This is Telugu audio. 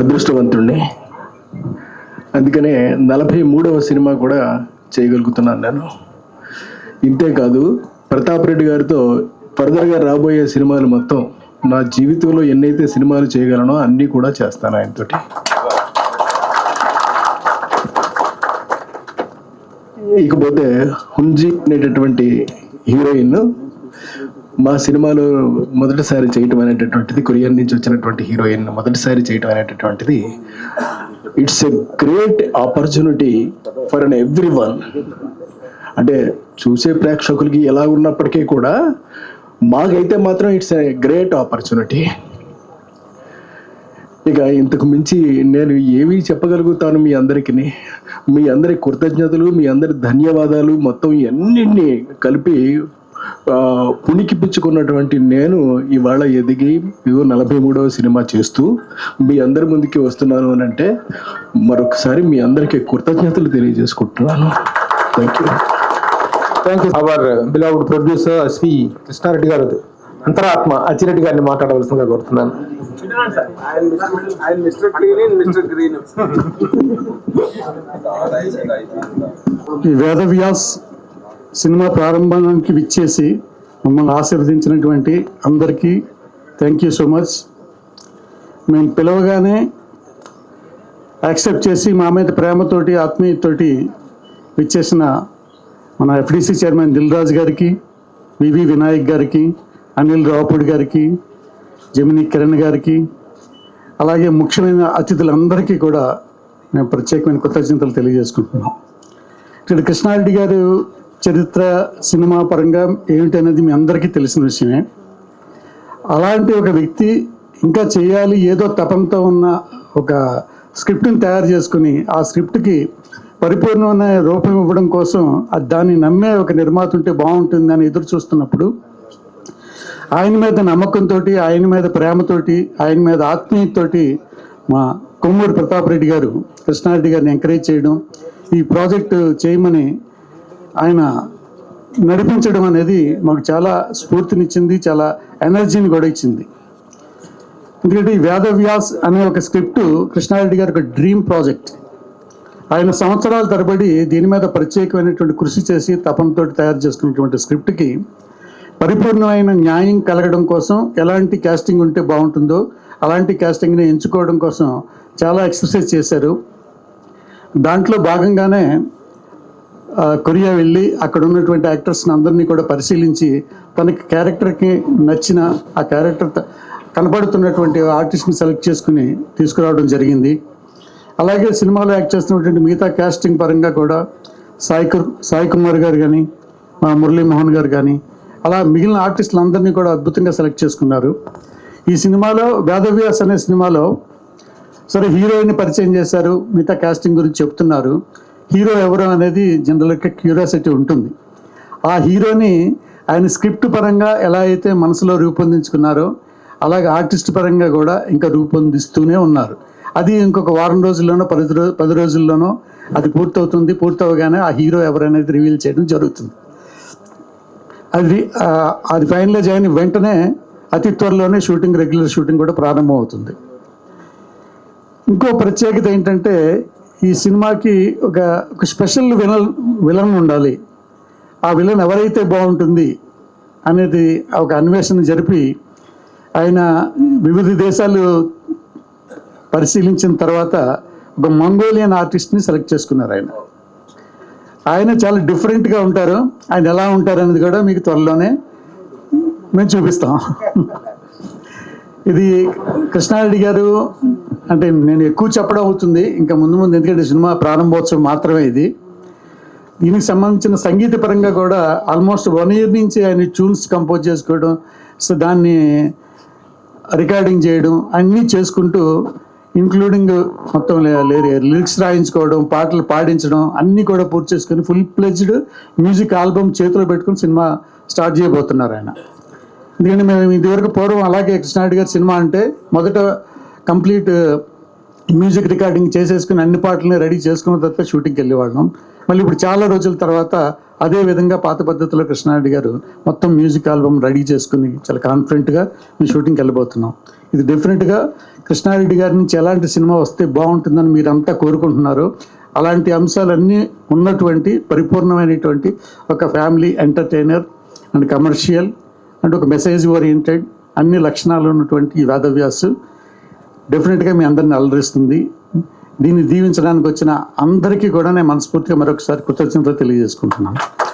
అదృష్టవంతుణ్ణి. అందుకనే 43వ సినిమా కూడా చేయగలుగుతున్నాను నేను. ఇంతేకాదు ప్రతాప్ రెడ్డి గారితో ఫర్దర్గా రాబోయే సినిమాలు మొత్తం నా జీవితంలో ఎన్నైతే సినిమాలు చేయగలనో అన్నీ కూడా చేస్తాను ఆయనతోటి. ఇకపోతే హుంజీ అనేటటువంటి హీరోయిన్ మా సినిమాలో మొదటిసారి చేయటం అనేటటువంటిది, కొరియన్ నుంచి వచ్చినటువంటి హీరోయిన్ మొదటిసారి చేయటం అనేటటువంటిది it's a great opportunity for an every one. అంటే చూసే ప్రేక్షకులకి ఎలా ఉన్నప్పటికీ కూడా మాకైతే మాత్రం ఇట్స్ ఎ గ్రేట్ ఆపర్చునిటీ. ఇక ఇంతకు మించి నేను ఏమీ చెప్పగలుగుతాను మీ అందరికీ. మీ అందరి కృతజ్ఞతలు, మీ అందరి ధన్యవాదాలు మొత్తం అన్నింటినీ కలిపి పుణికిపించుకున్నటువంటి నేను ఇవాళ ఎదిగి 43వ సినిమా చేస్తూ మీ అందరి ముందుకి వస్తున్నాను అని అంటే మరొకసారి మీ అందరికీ కృతజ్ఞతలు తెలియజేసుకుంటున్నాను. Thank you. Our beloved producer SV Krishnareddy గారు అంతరాత్మ అచ్చిరెడ్డి గారిని మాట్లాడవలసిందిగా కోరుతున్నాను. ఈ వేదవ్యాస్ సినిమా ప్రారంభానికి విచ్చేసి మమ్మల్ని ఆశీర్వదించినటువంటి అందరికీ థ్యాంక్ యూ సో మచ్. మేము పిలవగానే యాక్సెప్ట్ చేసి మా మీద ప్రేమతోటి ఆత్మీయతోటి విచ్చేసిన మన ఎఫ్డిసి చైర్మన్ దిల్ రాజు గారికి, వివి వినాయక్ గారికి, అనిల్ రావుపూడి గారికి, జమిని కిరణ్ గారికి, అలాగే ముఖ్యమైన అతిథులందరికీ కూడా మేము ప్రత్యేకమైన కృతజ్ఞతలు తెలియజేసుకుంటున్నాం. ఇక్కడ కృష్ణారెడ్డి గారు చరిత్ర సినిమా పరంగా ఏమిటనేది మీ అందరికీ తెలిసిన విషయమే. అలాంటి ఒక వ్యక్తి ఇంకా చేయాలి ఏదో తపంతో ఉన్న ఒక స్క్రిప్ట్ని తయారు చేసుకుని ఆ స్క్రిప్ట్కి పరిపూర్ణమైన రూపం ఇవ్వడం కోసం దాన్ని నమ్మే ఒక నిర్మాత ఉంటే బాగుంటుందని ఎదురు చూస్తున్నప్పుడు ఆయన మీద నమ్మకంతో, ఆయన మీద ప్రేమతోటి, ఆయన మీద ఆత్మీయతతోటి మా కొమ్మూరి ప్రతాప్ రెడ్డి గారు కృష్ణారెడ్డి గారిని ఎంకరేజ్ చేయడం, ఈ ప్రాజెక్టు చేయమని ఆయన నడిపించడం అనేది మాకు చాలా స్ఫూర్తినిచ్చింది, చాలా ఎనర్జీని కూడా ఇచ్చింది. ఎందుకంటే ఈ వేదవ్యాస్ అనే ఒక స్క్రిప్ట్ కృష్ణారెడ్డి గారి ఒక డ్రీమ్ ప్రాజెక్ట్. ఆయన సంవత్సరాల తరబడి దీని మీద ప్రత్యేకమైనటువంటి కృషి చేసి తపంతో తయారు చేసుకున్నటువంటి స్క్రిప్ట్కి పరిపూర్ణమైన న్యాయం కలగడం కోసం ఎలాంటి కాస్టింగ్ ఉంటే బాగుంటుందో అలాంటి కాస్టింగ్ని ఎంచుకోవడం కోసం చాలా ఎక్సర్సైజ్ చేశారు. దాంట్లో భాగంగానే కొరియా వెళ్ళి అక్కడ ఉన్నటువంటి యాక్టర్స్ని అందరినీ కూడా పరిశీలించి తనకి క్యారెక్టర్కి నచ్చిన ఆ క్యారెక్టర్ కనపడుతున్నటువంటి ఆర్టిస్ట్ని సెలెక్ట్ చేసుకుని తీసుకురావడం జరిగింది. అలాగే సినిమాలో యాక్ట్ చేస్తున్నటువంటి మిగతా కాస్టింగ్ పరంగా కూడా సాయి కుమార్ గారు కానీ, మురళీమోహన్ గారు కానీ, అలా మిగిలిన ఆర్టిస్టులందరినీ కూడా అద్భుతంగా సెలెక్ట్ చేసుకున్నారు. ఈ సినిమాలో వేదవ్యాస్ అనే సినిమాలో సరే హీరోయిన్ని పరిచయం చేశారు, మిగతా కాస్టింగ్ గురించి చెప్తున్నారు. హీరో ఎవరు అనేది జనరల్గా క్యూరియాసిటీ ఉంటుంది. ఆ హీరోని ఆయన స్క్రిప్ట్ పరంగా ఎలా అయితే మనసులో రూపొందించుకున్నారో అలాగే ఆర్టిస్ట్ పరంగా కూడా ఇంకా రూపొందిస్తూనే ఉన్నారు. అది ఇంకొక వారం రోజుల్లోనో 10 రోజుల్లోనో అది పూర్తవుతుంది. పూర్తవగానే ఆ హీరో ఎవరనేది రివీల్ చేయడం జరుగుతుంది. అది ఫైనలైజ్ అయిన వెంటనే అతి త్వరలోనే రెగ్యులర్ షూటింగ్ కూడా ప్రారంభం అవుతుంది. ఇంకో ప్రత్యేకత ఏంటంటే ఈ సినిమాకి ఒక స్పెషల్ విలన్ ఉండాలి. ఆ విలన్ ఎవరైతే బాగుంటుంది అనేది ఒక అన్వేషణ జరిపి ఆయన వివిధ దేశాలు పరిశీలించిన తర్వాత ఒక మంగోలియన్ ఆర్టిస్ట్ని సెలెక్ట్ చేసుకున్నారు. ఆయన చాలా డిఫరెంట్గా ఉంటారు. ఆయన ఎలా ఉంటారు అనేది కూడా మీకు త్వరలోనే మేము చూపిస్తాం. ఇది కృష్ణారెడ్డి గారు అంటే నేను ఎక్కువ చెప్పడం అవుతుంది ఇంకా ముందు ఎందుకంటే సినిమా ప్రారంభోత్సవం మాత్రమే ఇది. దీనికి సంబంధించిన సంగీత పరంగా కూడా ఆల్మోస్ట్ 1 year నుంచి ఆయన ట్యూన్స్ కంపోజ్ చేసుకోవడం, సో దాన్ని రికార్డింగ్ చేయడం అన్నీ చేసుకుంటూ ఇంక్లూడింగ్ మొత్తం లిరిక్స్ రాయించుకోవడం, పాటలు పాడించడం అన్నీ కూడా పూర్తి చేసుకొని ఫుల్ ప్లెజ్డ్ మ్యూజిక్ ఆల్బమ్ చేతిలో పెట్టుకుని సినిమా స్టార్ట్ చేయబోతున్నారు ఆయన. ఎందుకంటే మేము ఇదివరకు పూర్వం అలాగే కృష్ణారెడ్డి గారి సినిమా అంటే మొదట కంప్లీట్ మ్యూజిక్ రికార్డింగ్ చేసేసుకుని అన్ని పాటలని రెడీ చేసుకున్న తర్వాత షూటింగ్కి వెళ్ళేవాళ్ళం. మళ్ళీ ఇప్పుడు చాలా రోజుల తర్వాత అదే విధంగా పాత పద్ధతిలో కృష్ణారెడ్డి గారు మొత్తం మ్యూజిక్ ఆల్బమ్ రెడీ చేసుకుని చాలా కాన్ఫిడెంట్గా మేము షూటింగ్కి వెళ్ళిపోతున్నాం. ఇది డెఫినెట్గా కృష్ణారెడ్డి గారి నుంచి ఎలాంటి సినిమా వస్తే బాగుంటుందని మీరంతా కోరుకుంటున్నారో అలాంటి అంశాలన్నీ ఉన్నటువంటి పరిపూర్ణమైనటువంటి ఒక family entertainer and commercial and ఒక మెసేజ్ ఓరియంటెడ్ అన్ని లక్షణాలు ఉన్నటువంటి ఈ వేదవ్యాసు డెఫినెట్గా మీ అందరిని అలరిస్తుంది. దీన్ని దీవించడానికి వచ్చిన అందరికీ కూడా నేను మనస్ఫూర్తిగా మరొకసారి కృతజ్ఞతలు తెలియజేసుకుంటున్నాను.